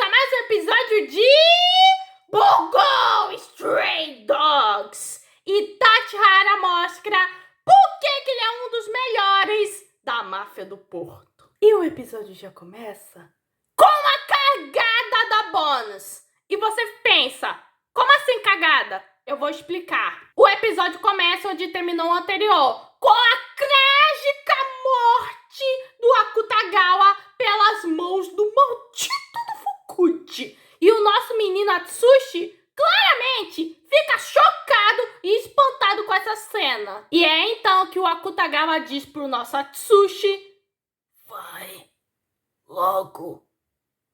a mais um episódio de Bungo Stray Dogs. E Tachihara mostra por que ele é um dos melhores da máfia do Porto. E o episódio já começa com a cagada da Bonus. E você pensa, como assim cagada? Eu vou explicar. O episódio começa onde terminou o anterior, com a trágica morte do Akutagawa pelas mãos do maldito do Fukuchi. E o nosso menino Atsushi claramente fica chocado e espantado com essa cena. E é então que o Akutagawa diz pro nosso Atsushi: vai logo,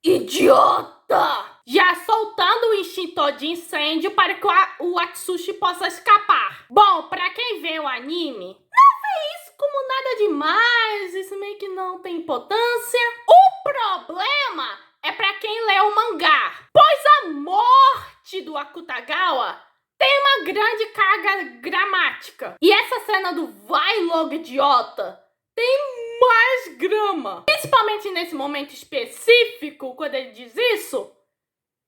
idiota! Já soltando o extintor de incêndio para que o Atsushi possa escapar. Bom, pra quem vê o anime, não vê isso como nada demais, isso meio que não tem importância. O problema é pra quem lê o mangá, pois a morte do Akutagawa tem uma grande carga gramática. E essa cena do vai logo, idiota, tem mais grama. Principalmente nesse momento específico, quando ele diz isso,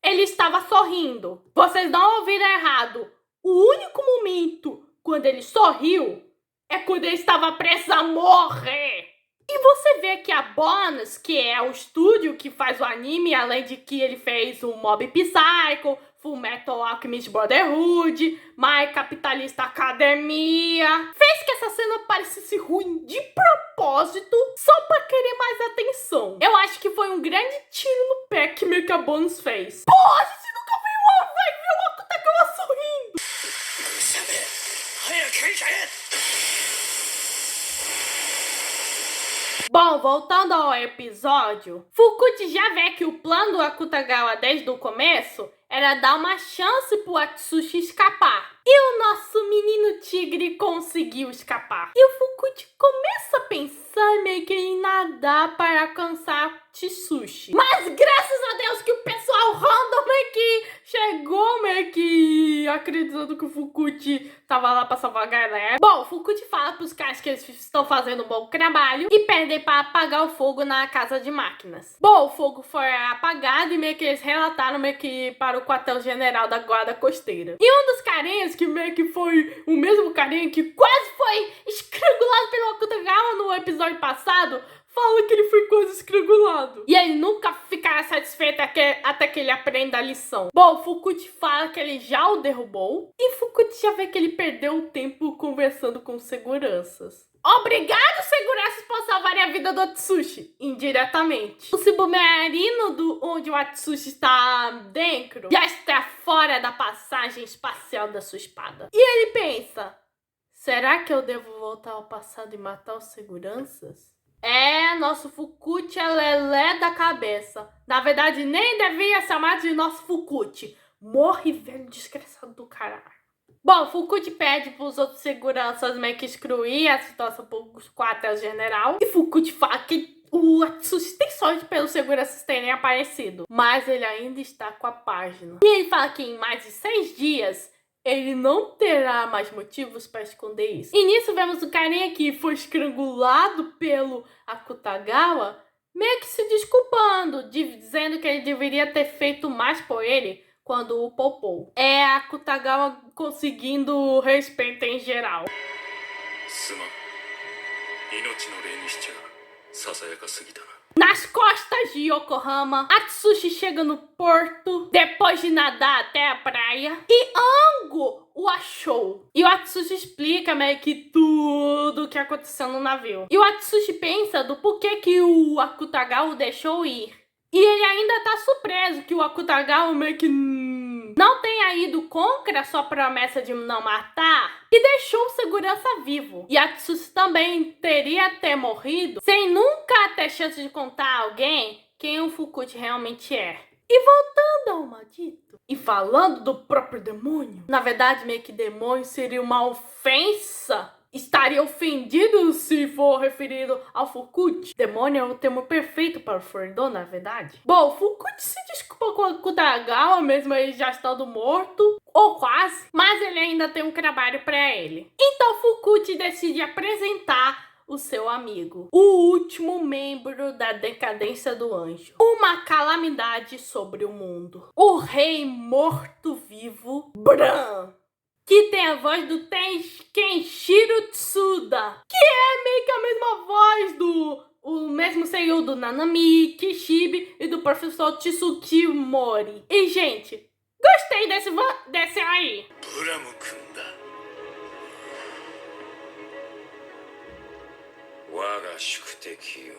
ele estava sorrindo. Vocês não ouviram errado. O único momento quando ele sorriu é quando ele estava prestes a morrer. E você vê que a Bonus, que é o estúdio que faz o anime, além de que ele fez o Mob Psycho, Fullmetal Alchemist Brotherhood, My Capitalista Academia, fez que essa cena parecesse ruim de propósito, só pra querer mais atenção. Eu acho que foi um grande tiro no pé que meio que a Bonus fez. Porra, a gente nunca vai ver o Akutagawa sorrindo. Bom, voltando ao episódio, Fukuchi já vê que o plano do Akutagawa desde o começo era dar uma chance pro Atsushi escapar. E o nosso menino tigre conseguiu escapar. E o Fukuchi começa a pensar meio que em nadar para alcançar Atsushi. Mas graças a Deus que o pessoal random meio que chegou meio que acreditando que o Fukuchi tava lá pra salvar a galera. Bom, o Fukuchi fala pros caras que eles estão fazendo um bom trabalho e pedem para apagar o fogo na casa de máquinas. Bom, o fogo foi apagado e meio que eles relataram meio que para o quartel-general da guarda costeira. E um dos carinhas, que meio que foi o mesmo carinha que quase foi estrangulado pelo Akutagawa no episódio passado, fala que ele foi quase estrangulado. E ele nunca ficará satisfeito até que ele aprenda a lição. Bom, Fukuchi fala que ele já o derrubou. E Fukuchi já vê que ele perdeu o tempo conversando com seguranças. Obrigado, seguranças, por salvarem a vida do Atsushi, indiretamente. O submarino onde o Atsushi está dentro já está fora da passagem espacial da sua espada. E ele pensa, será que eu devo voltar ao passado e matar os seguranças? Nosso Fukuchi é lelé da cabeça. Na verdade, nem devia chamar de nosso Fukuchi. Morre, velho desgraçado do caralho. Bom, Fukuchi pede para os outros seguranças meio que excluir a situação pro quartel-general. E Fukuchi fala que o Atsushi tem sorte pelos seguranças terem aparecido. Mas ele ainda está com a página. E ele fala que em mais de 6 dias ele não terá mais motivos para esconder isso. E nisso vemos o carinha que foi estrangulado pelo Akutagawa meio que se desculpando, dizendo que ele deveria ter feito mais por ele quando o poupou. É a Akutagawa conseguindo respeito em geral. Nas costas de Yokohama, Atsushi chega no porto depois de nadar até a praia e Ango o achou. E o Atsushi explica meio que tudo o que aconteceu no navio. E o Atsushi pensa do porquê que o Akutagawa o deixou ir. E ele ainda tá surpreso que o Akutagawa meio que não tenha ido contra a sua promessa de não matar e deixou o segurança vivo. E Atsushi também teria até morrido sem nunca ter chance de contar a alguém quem o Fukuchi realmente é. E voltando ao maldito e falando do próprio demônio, na verdade meio que demônio seria uma ofensa. Estaria ofendido se for referido ao Fukuchi. Demônio é o termo perfeito para o Fordon, na verdade. Bom, Fukuchi se desculpa com o Akutagawa, mesmo ele já estando morto, ou quase, mas ele ainda tem um trabalho para ele. Então Fukuchi decide apresentar o seu amigo, o último membro da decadência do anjo. Uma calamidade sobre o mundo. O rei morto-vivo, Bran, que tem a voz do Kenshiro Tsuda, que é meio que a mesma voz o mesmo senhor do Nanami, Kishibe e do professor Tsuki Mori. E, gente, gostei desse aí. ブラム君だ。我が宿敵よ。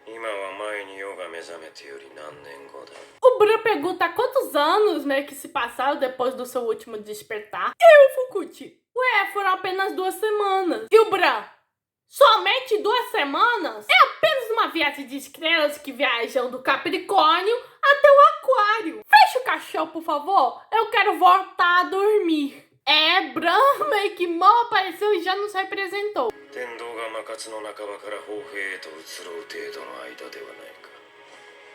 今は前に世が目覚めてより何年後だ。 O Bran pergunta quantos anos meio que se passaram depois do seu último despertar. E o Fukuchi? Ué, foram apenas 2 semanas. E o Bran? Somente 2 semanas? É apenas uma viagem de estrelas que viajam do Capricórnio até o Aquário. Fecha o caixão, por favor. Eu quero voltar a dormir. Bran meio que mal apareceu e já nos representou. 天道が魔活の半ばから砲兵へと移ろう程度の間ではないか。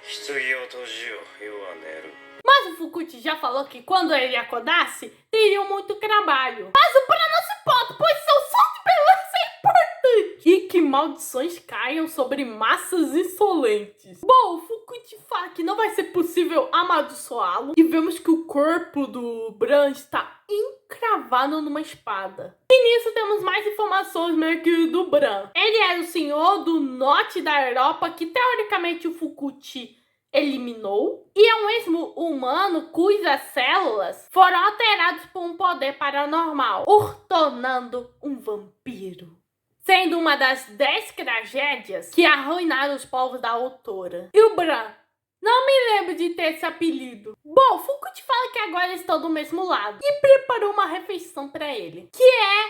棺を閉じよ、世は寝る。 Mas o Fukuchi já falou que quando ele acordasse, teriam muito trabalho. Mas o Bran não se importa, pois seu som de beleza é importante. E que maldições caiam sobre massas insolentes. Bom, o Fukuchi fala que não vai ser possível amaldiçoá-lo. E vemos que o corpo do Bran está encravado numa espada. E nisso temos mais informações meio que do Bran. Ele era o senhor do norte da Europa que teoricamente o Fukuchi eliminou, e é um mesmo humano cujas células foram alteradas por um poder paranormal, o tornando um vampiro. Sendo uma das 10 tragédias que arruinaram os povos da autora. E o Bran? Não me lembro de ter esse apelido. Bom, Fukuchi fala que agora estão do mesmo lado e preparou uma refeição para ele, que é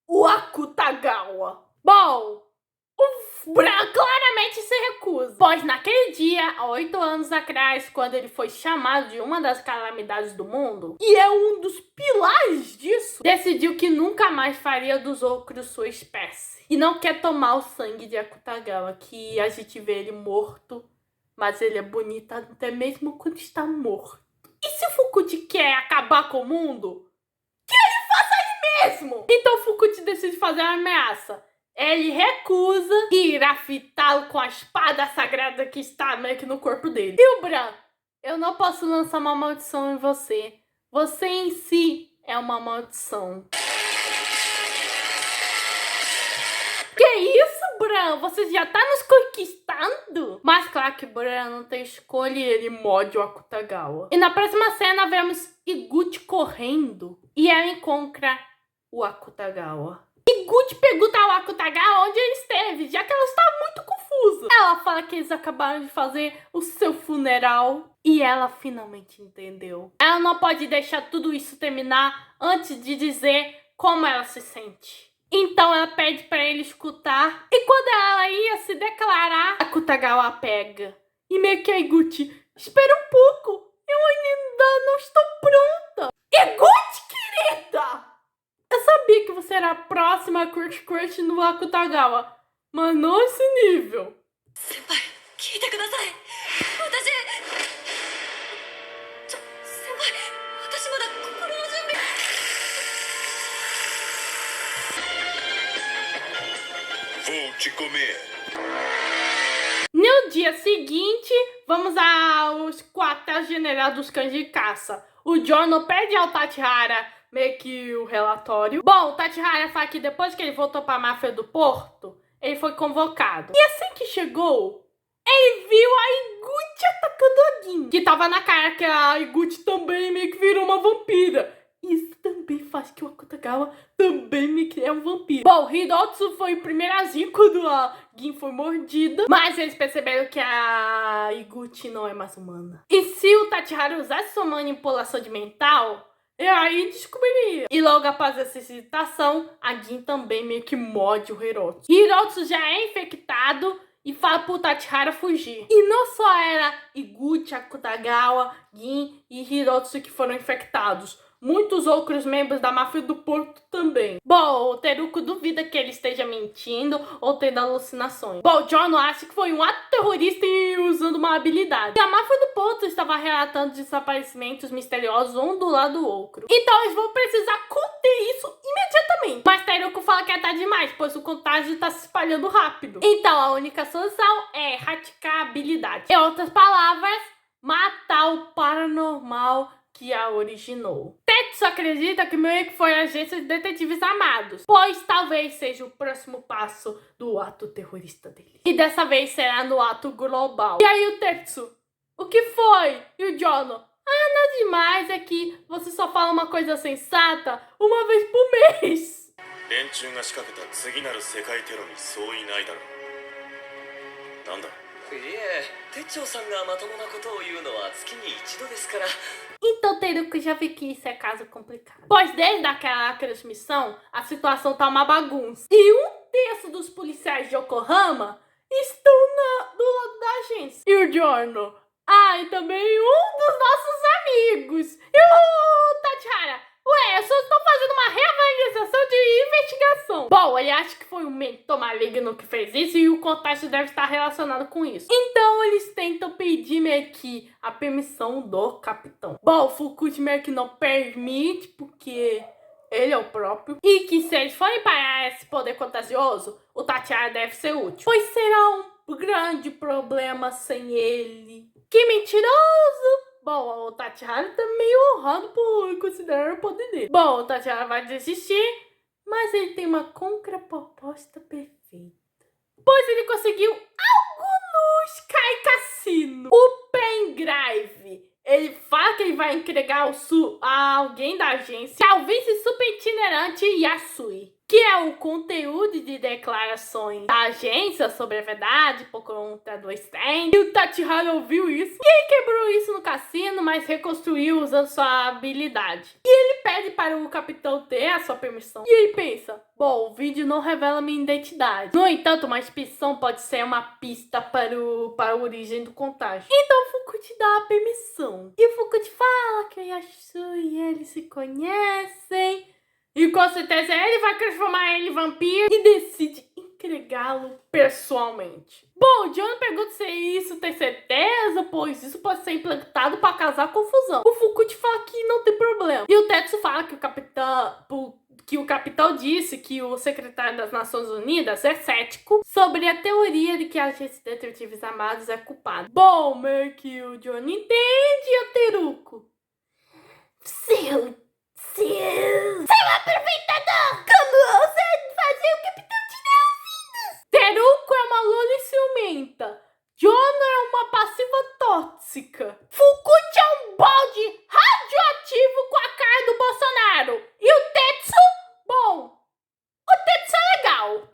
o Akutagawa. Bom, o Bran claramente se recusa, pois naquele dia, há 8 anos atrás, quando ele foi chamado de uma das calamidades do mundo, e é um dos pilares disso, decidiu que nunca mais faria dos outros sua espécie. E não quer tomar o sangue de Akutagawa, que a gente vê ele morto, mas ele é bonito até mesmo quando está morto. E se o Fukuchi quer acabar com o mundo, que ele faça ele mesmo! Então o Fukuchi decide fazer uma ameaça. Ele recusa e irá fitá-lo com a espada sagrada que está meio que no corpo dele. E o Bran? Eu não posso lançar uma maldição em você. Você em si é uma maldição. Que isso, Bran? Você já tá nos conquistando? Mas claro que Bran não tem escolha e ele morde o Akutagawa. E na próxima cena vemos Iguchi correndo e ela encontra o Akutagawa. Iguchi pergunta ao Akutagawa onde ele esteve, já que ela está muito confusa. Ela fala que eles acabaram de fazer o seu funeral e ela finalmente entendeu. Ela não pode deixar tudo isso terminar antes de dizer como ela se sente. Então ela pede para ele escutar e quando ela ia se declarar, Akutagawa a pega. E meio que a Iguchi, espera um pouco, eu ainda não estou pronta. Iguchi, querida! Eu sabia que você era a próxima crush no Akutagawa, mas não esse nível. Senpai, 聞いてください。先輩、私まだ心の準備。Vou te comer. No dia seguinte, vamos aos quartel-general dos cães de caça. O Giorno pede ao Tachihara meio que o relatório. Bom, o Tachihara fala que depois que ele voltou para a máfia do Porto, ele foi convocado. E assim que chegou, ele viu a Iguchi atacando a Gin, que tava na cara que a Iguchi também meio que virou uma vampira. Isso também faz que o Akutagawa também meio que é um vampiro. Bom, Hirotsu foi o primeiro a agir quando a Gin foi mordida, mas eles perceberam que a Iguchi não é mais humana. E se o Tachihara usasse sua manipulação de mental, e aí descobriria. E logo após essa excitação, a Gin também meio que morde o Hirotsu. Hirotsu já é infectado e fala pro Tachihara fugir. E não só era Iguchi, Akutagawa, Gin e Hirotsu que foram infectados. muitos outros membros da máfia do Porto também. Bom, o Teruko duvida que ele esteja mentindo ou tendo alucinações. Bom, John acha que foi um ato terrorista e usando uma habilidade. E a máfia do Porto estava relatando desaparecimentos misteriosos um do lado do outro. Então eles vão precisar conter isso imediatamente. Mas Teruko fala que é tarde demais, pois o contágio está se espalhando rápido. Então a única solução é erradicar a habilidade. Em outras palavras, matar o paranormal que a originou. Tetsu acredita que meio que foi a agência de detetives amados, pois talvez seja o próximo passo do ato terrorista dele. E dessa vez será no ato global. E aí o Tetsu, o que foi? E o Jono, nada demais, é que você só fala uma coisa sensata uma vez por mês. 連中が仕掛けた次なる世界テロに相違ないだろう。なんだ。いえ、店長さんがまともなことを言うのは月に一度ですから。 Então Teruko já vê que isso é caso complicado. Pois desde aquela transmissão, a situação tá uma bagunça. E um terço dos policiais de Yokohama estão do lado da agência. E o Giorno. E também um dos nossos amigos. E o Tachihara. Ué, eu só estou fazendo uma reavaliação de investigação. Bom, ele acha que foi o mentor maligno que fez isso e o contágio deve estar relacionado com isso. Então eles tentam pedir meio que a permissão do capitão. Bom, o Fukuchi meio que não permite porque ele é o próprio. E que se eles forem parar esse poder contagioso, o Tachihara deve ser útil. Pois será um grande problema sem ele. Que mentiroso! Bom, o Tachihara tá meio honrado por considerar o poder dele. Bom, o Tachihara vai desistir, mas ele tem uma contraproposta perfeita. Pois ele conseguiu algo no Sky Cassino. O pendrive. Ele fala que ele vai entregar a alguém da agência, ao vice-super itinerante Yasui, que é o conteúdo de declarações da agência sobre a verdade por conta do Stan. E o Tachihara ouviu isso e ele quebrou isso no cassino, mas reconstruiu usando sua habilidade. E ele pede para o capitão ter a sua permissão. E ele pensa, bom, o vídeo não revela minha identidade. No entanto, uma inspeção pode ser uma pista para a origem do contágio. Então o Fukuchi dá a permissão. E o Fukuchi fala que o Yasui e ele se conhecem. E com certeza ele vai transformar ele em vampiro e decide entregá-lo pessoalmente. Bom, o John pergunta se isso tem certeza, pois isso pode ser implantado para causar confusão. O Fukuchi fala que não tem problema. E o Tetsu fala que o capitão disse que o secretário das Nações Unidas é cético sobre a teoria de que a agência de detetives amados é culpada. Bom, meio que o John entende e o Teruko. Seu aproveitador! Como ousa fazer o capitão te dar ouvidos? Teruko é uma lola ciumenta. Jono é uma passiva tóxica. Fukuchi é um balde radioativo com a cara do Bolsonaro. E o Tetsu? Bom, o Tetsu é legal.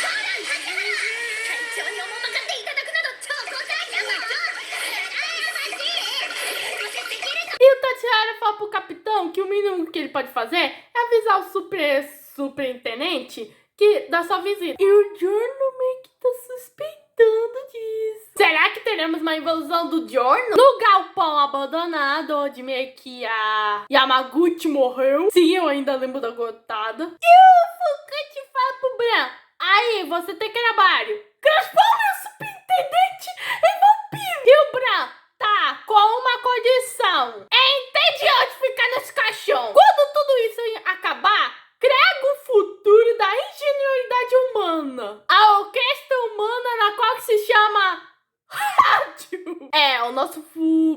E o Tachihara fala pro capitão que o mínimo que ele pode fazer é avisar o superintendente da sua visita. E o Giorno meio que tá suspeitando disso. Será que teremos uma invasão do Giorno? No galpão abandonado, onde meio que a Yamaguchi morreu. Sim, eu ainda lembro da gotada. E o Fukuchi fala pro Bran, aí, você tem trabalho. Transforme o superintendente em vampiro. E o Bran, tá, com uma condição. É entediante ficar nesse caixão. Quando tudo isso acabar, crega o futuro da ingenuidade humana. A orquestra humana na qual se chama rádio. O nosso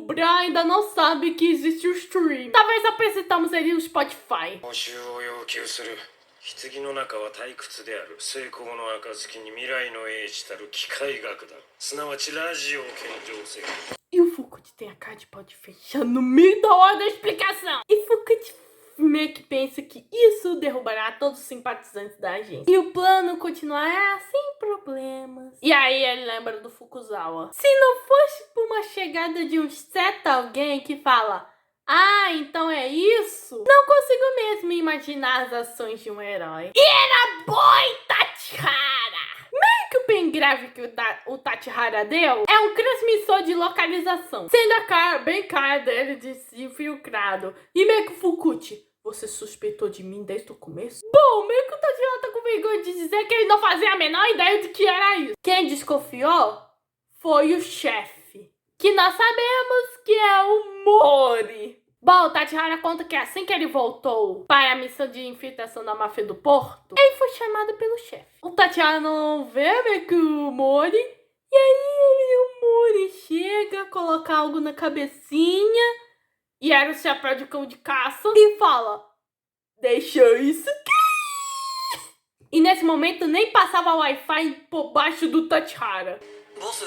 Bran ainda não sabe que existe o stream. Talvez apresentamos ele no Spotify. 報酬を要求する。棺の中は退屈である。成功の暁に未来の英知たる機械学だ。すなわちラジオを献上せよ。 E o Fukuchi tem a cara de pau de fechar no meio da hora da explicação. E Fukuchi meio que pensa que isso derrubará todos os simpatizantes da agência. E o plano continuará sem problemas. E aí ele lembra do Fukuzawa. Se não fosse por uma chegada de um certo alguém que fala, então é isso? Não consigo mesmo imaginar as ações de um herói. E era Boy Tachihara! Meio que o pendrive que o Tachihara deu é um transmissor de localização, sendo a cara bem cara dele de infiltrado. E meio que o Fukuchi, Você suspeitou de mim desde o começo? Bom, meio que o Tatiana tá com vergonha de dizer que ele não fazia a menor ideia de que era isso. Quem desconfiou foi o chefe, que nós sabemos que é o Mori. Bom, o Tachihara conta que assim que ele voltou para a missão de infiltração da máfia do Porto, ele foi chamado pelo chefe. O Tachihara não vê meio que o Mori, e aí o Mori chega, coloca algo na cabecinha, e era o chapéu de cão de caça, e fala, deixa isso cair. E nesse momento nem passava Wi-Fi por baixo do Tachihara. ボス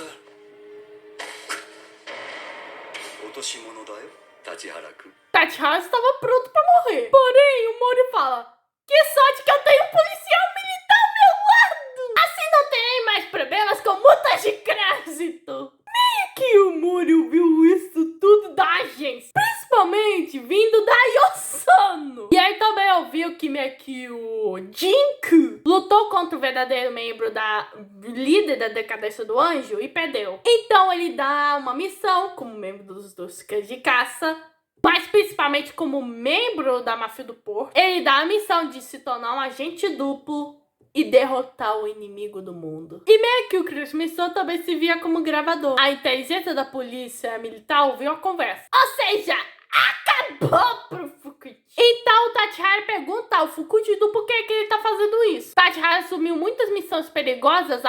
落とし物だよ立原君 Tachihara estava pronto pra morrer. Porém, o Mori fala, que sorte que eu tenho um policial militar ao meu lado. Assim não terei mais problemas com multas de trânsito. Meio que o Mori ouviu isso tudo da agência, principalmente vindo da Yosano. E aí também ouviu que meio que o Jinku lutou contra o verdadeiro membro da líder da decadência do anjo e perdeu. Então ele dá uma missão como membro dos cães de caça, mas principalmente como membro da máfia do Porto. Ele dá a missão de se tornar um agente duplo e derrotar o inimigo do mundo. E meio que o Chris Missão também se via como gravador. A inteligência da polícia militar ouviu a conversa. Ou seja, acabou pro Fukuchi. Então o Tachihara pergunta ao Fukuchi do porquê que ele tá fazendo isso. Tachihara assumiu muitas missões perigosas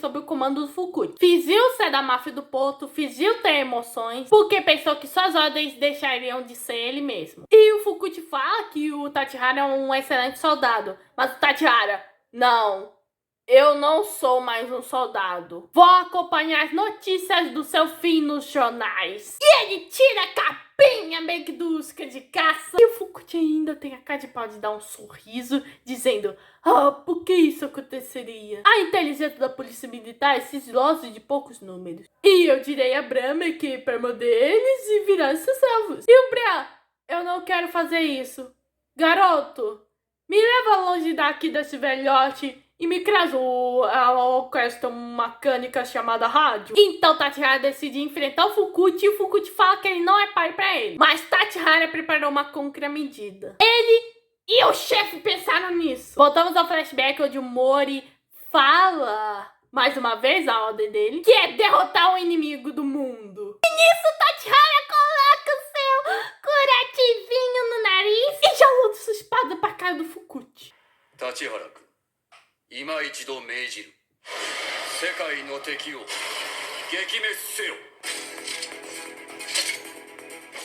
sob o comando do Fukuchi. Fingiu ser da máfia do Porto, fingiu ter emoções, porque pensou que suas ordens deixariam de ser ele mesmo. E o Fukuchi fala que o Tachihara é um excelente soldado, mas o Tachihara, não, eu não sou mais um soldado. Vou acompanhar as notícias do seu fim nos jornais. E ele tira a capinha meio que dos cães de caça. E o Fukuchi ainda tem a cara de pau de dar um sorriso, dizendo, por que isso aconteceria? A inteligência da polícia militar é sigilosa e de poucos números. E eu direi a Brahma que para morder eles e virar seus servos. E o Bra, eu não quero fazer isso. Garoto, me leva longe daqui desse velhote e me traz a orquestra mecânica chamada rádio. Então Tachihara decide enfrentar o Fukuchi e o Fukuchi fala que ele não é pai pra ele. Mas Tachihara preparou uma contramedida. Ele e o chefe pensaram nisso. Voltamos ao flashback onde o Mori fala mais uma vez a ordem dele, que é derrotar o inimigo do mundo. E nisso Tachihara coloca o seu curativinho no nariz e já luta sua espada pra cara do Fukuchi. 立原君今一度命じる世界の敵を撃滅せよ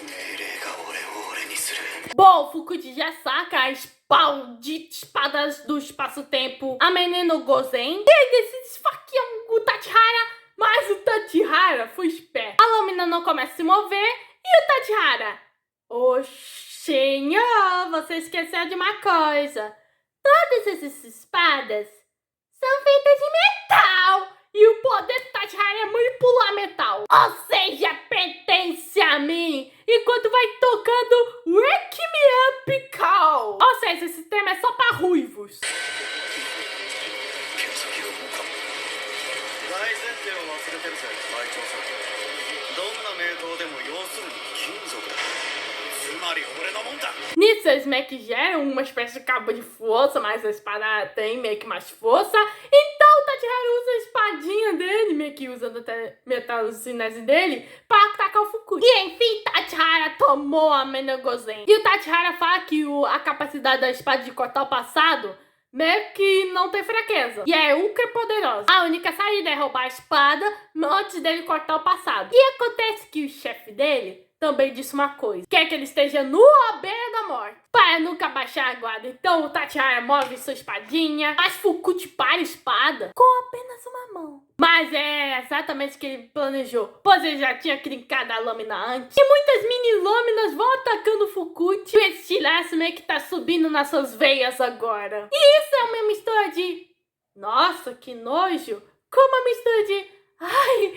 命令が俺にする Bom, Fukuchi já saca a espadas do espaço-tempo a Menino Gozen e ele decide esfaquear o Tachihara, mas o Tachihara foi esperto. A lâmina não começa a se mover e o Tachihara, senhor, você esqueceu de uma coisa. Todas essas espadas são feitas de metal. E o poder do Tachihara é manipular metal. Ou seja, pertence a mim. Enquanto vai tocando Wake Me Up Call. Ou seja, esse tema é só pra ruivos. 大前提を忘れてるぜ隊長さんどんな名刀でも要するに金属だつまり俺のもんだ Nisso, eles meio que geram uma espécie de cabo de força, mas a espada tem meio que mais força. Então o Tachihara usa a espadinha dele, meio que usando até metal-cinese dele, para atacar o Fukuchi. E enfim, Tachihara tomou a Menegozen. E o Tachihara fala que a capacidade da espada de cortar o passado meio que não tem fraqueza. E é ultra poderosa. A única saída é roubar a espada antes dele cortar o passado. E acontece que o chefe dele também disse uma coisa. Quer que ele esteja nu à beira da morte, para nunca baixar a guarda. Então o Tachihara move sua espadinha, mas Fukuchi para a espada com apenas uma mão. Mas é exatamente o que ele planejou, pois ele já tinha trincado a lâmina antes. E muitas mini lâminas vão atacando o Fukuchi. E esse estilaço meio que tá subindo nas suas veias agora. E isso é uma mistura de... Nossa, que nojo! Com uma mistura de... Ai,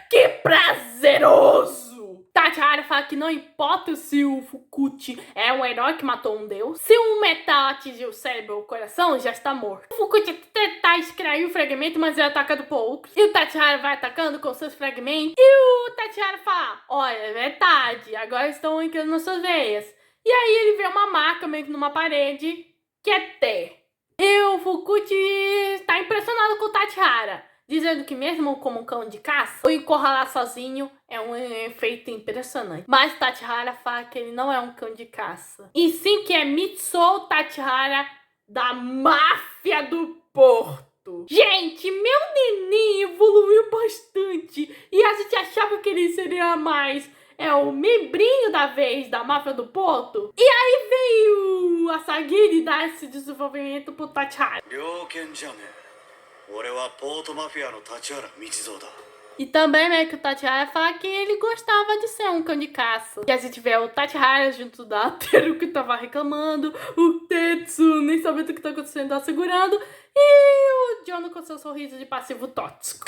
que prazeroso! Tachihara fala que não importa se o Fukuchi é um herói que matou um deus. Se um metal atingir o cérebro ou o coração, já está morto. O Fukuchi tenta extrair o fragmento, mas é atacado por outros. E o Tachihara vai atacando com seus fragmentos. E o Tachihara fala, olha, é verdade, agora estão entrando nas suas veias. E aí ele vê uma marca meio que numa parede, que é T. E o Fukuchi está impressionado com o Tachihara, dizendo que mesmo como um cão de caça, o encurralar sozinho é um efeito impressionante. Mas Tachihara fala que ele não é um cão de caça, e sim que é Mitsuo Tachihara da máfia do Porto. Gente, meu neném evoluiu bastante e a gente achava que ele seria mais o membrinho da vez da máfia do Porto. E aí veio a Sagiri dar esse desenvolvimento pro Tachihara. 猟犬じゃねえ。俺はポートマフィアの立原道蔵だ。 E também, né, que o Tachihara fala que ele gostava de ser um cão de caça. E a gente vê o Tachihara junto da Teru que tava reclamando, o Tetsu nem sabendo o que tá acontecendo, tá segurando, e o Jono com seu sorriso de passivo tóxico.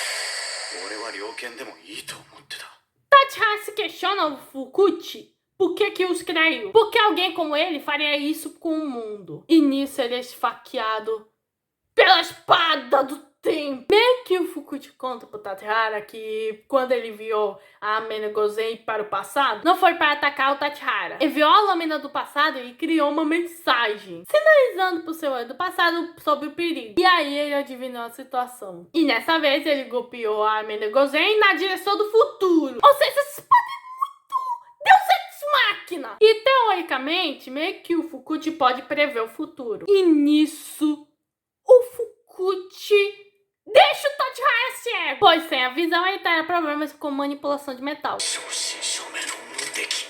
俺は猟犬でもいいと思ってた。 Tachihara se questiona o Fukuchi por que os criou. Porque alguém como ele faria isso com o mundo. E nisso ele é esfaqueado pela espada do tempo. Meio que o Fukuchi conta pro Tachihara que quando ele enviou a Amena Gozen para o passado, não foi para atacar o Tachihara. Enviou a lâmina do passado e criou uma mensagem, sinalizando pro seu eu do passado sobre o perigo. E aí ele adivinhou a situação. E nessa vez ele golpeou a Amena Gozen na direção do futuro. Ou seja, esses podem muito Deus Ex Machina. E teoricamente, meio que o Fukuchi pode prever o futuro. E nisso, o Fukuchi deixa o Tachihara cego, pois sem a visão ele terá problemas com manipulação de metal. 正真正銘の無敵。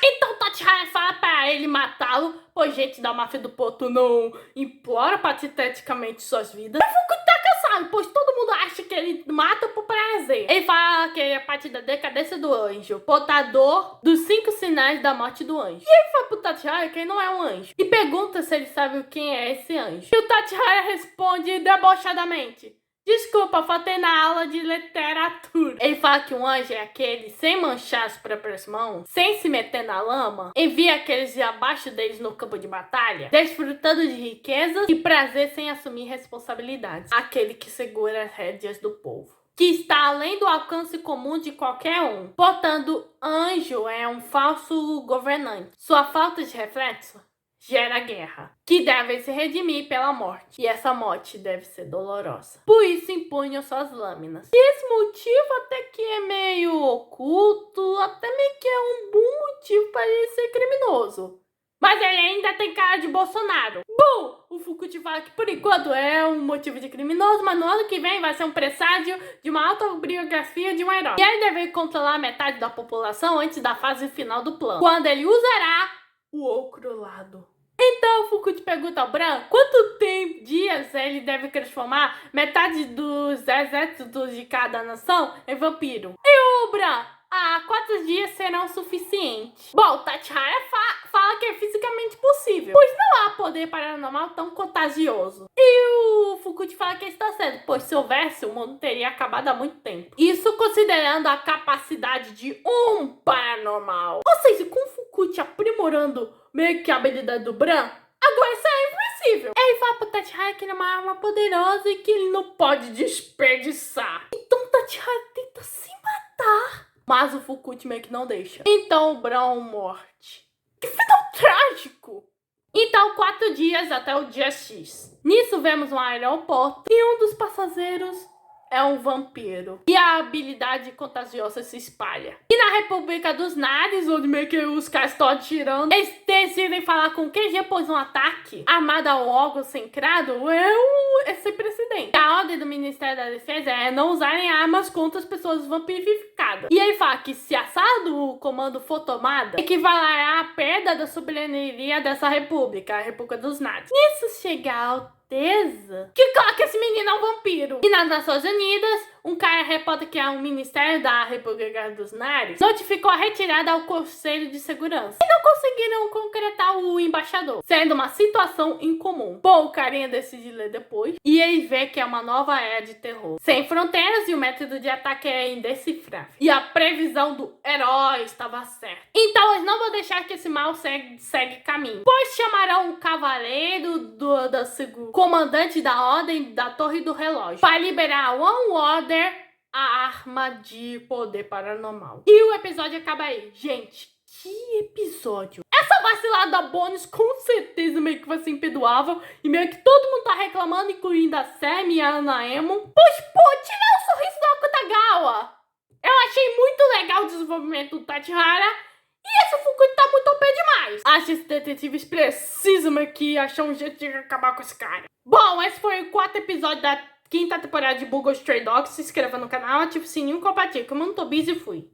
Então Tachihara fala pra ele matá-lo, pois gente da máfia do Porto não implora pateticamente suas vidas. O Fukuchi tá cansado, pois todo mundo acha que ele mata por prazer. Ele fala que é parte da decadência do anjo, portador dos 5 sinais da morte do anjo. E ele fala pro Tachihara que ele não é um anjo, e pergunta se ele sabe quem é esse anjo. E o Tachihara responde debochadamente: desculpa, faltei na aula de literatura. Ele fala que um anjo é aquele sem manchar as próprias mãos, sem se meter na lama, envia aqueles abaixo deles no campo de batalha, desfrutando de riquezas e prazer sem assumir responsabilidades. Aquele que segura as rédeas do povo, que está além do alcance comum de qualquer um. Portanto, anjo é um falso governante. Sua falta de reflexo gera guerra, que devem se redimir pela morte, e essa morte deve ser dolorosa. Por isso impunham suas lâminas. E esse motivo até que é meio oculto, até meio que é um bom motivo para ele ser criminoso. Mas ele ainda tem cara de Bolsonaro. Bom, o Fukuchi fala que por enquanto é um motivo de criminoso, mas no ano que vem vai ser um presságio de uma autobiografia de um herói. E ele deve controlar metade da população antes da fase final do plano, quando ele usará o outro lado. Então o Fukuchi pergunta ao Bran quanto dias ele deve transformar metade dos exércitos de cada nação em vampiro. E o Bran: 4 dias serão suficientes. Bom, o Tachihara fala que é fisicamente possível, pois não há poder paranormal tão contagioso. E o Fukuchi fala que está certo, pois se houvesse, o mundo teria acabado há muito tempo. Isso considerando a capacidade de um paranormal. Ou seja, com o Fukuchi aprimorando meio que a habilidade do Bran, agora isso é invencível. Ele fala pro Tachihara que ele é uma arma poderosa e que ele não pode desperdiçar. Então o Tachihara tenta se matar, mas o Fukuchi meio que não deixa. Então o Bran morte. Que final trágico! Então 4 dias até o dia X. Nisso vemos um aeroporto e um dos passageiros é um vampiro. E a habilidade contagiosa se espalha. E na República dos Nares, onde meio que os caras estão atirando, eles decidem falar com o QG, pois um ataque armado ao órgão centrado é sem precedente. A ordem do Ministério da Defesa é não usarem armas contra as pessoas vampirificadas. E ele fala que se a sala do comando for tomada, equivalerá à perda da soberania dessa república, a República dos Nares. Nisso chega a Alteza que coloca esse menino é um vampiro. E nas Nações Unidas, um cara reporta que é um ministério da República dos Nares notificou a retirada ao Conselho de Segurança. E não conseguiram concretar o embaixador, sendo uma situação incomum. Bom, o carinha decide ler depois e ele vê que é uma nova era de terror, sem fronteiras, e o método de ataque é indecifrável. E a previsão do herói estava certa. Então eles não vão deixar que esse mal segue caminho, pois chamarão um cavaleiro comandante da Ordem da Torre do Relógio para liberar One Order a arma de poder paranormal. E o episódio acaba aí. Gente, que episódio. Essa vacilada bônus com certeza meio que vai ser imperdoável. E meio que todo mundo tá reclamando, incluindo a Sam e a Anaemon. Pois, pô, tirar o sorriso do Akutagawa. Eu achei muito legal o desenvolvimento do Tachihara. E esse Fukui tá muito OP demais. Acho que esses detetives precisam meio que achar um jeito de acabar com esse cara. Bom, esse foi o 4º episódio da 5ª temporada de Bungo Stray Dogs. Se inscreva no canal, ative o sininho e compartilhe. Como eu não tô busy, fui.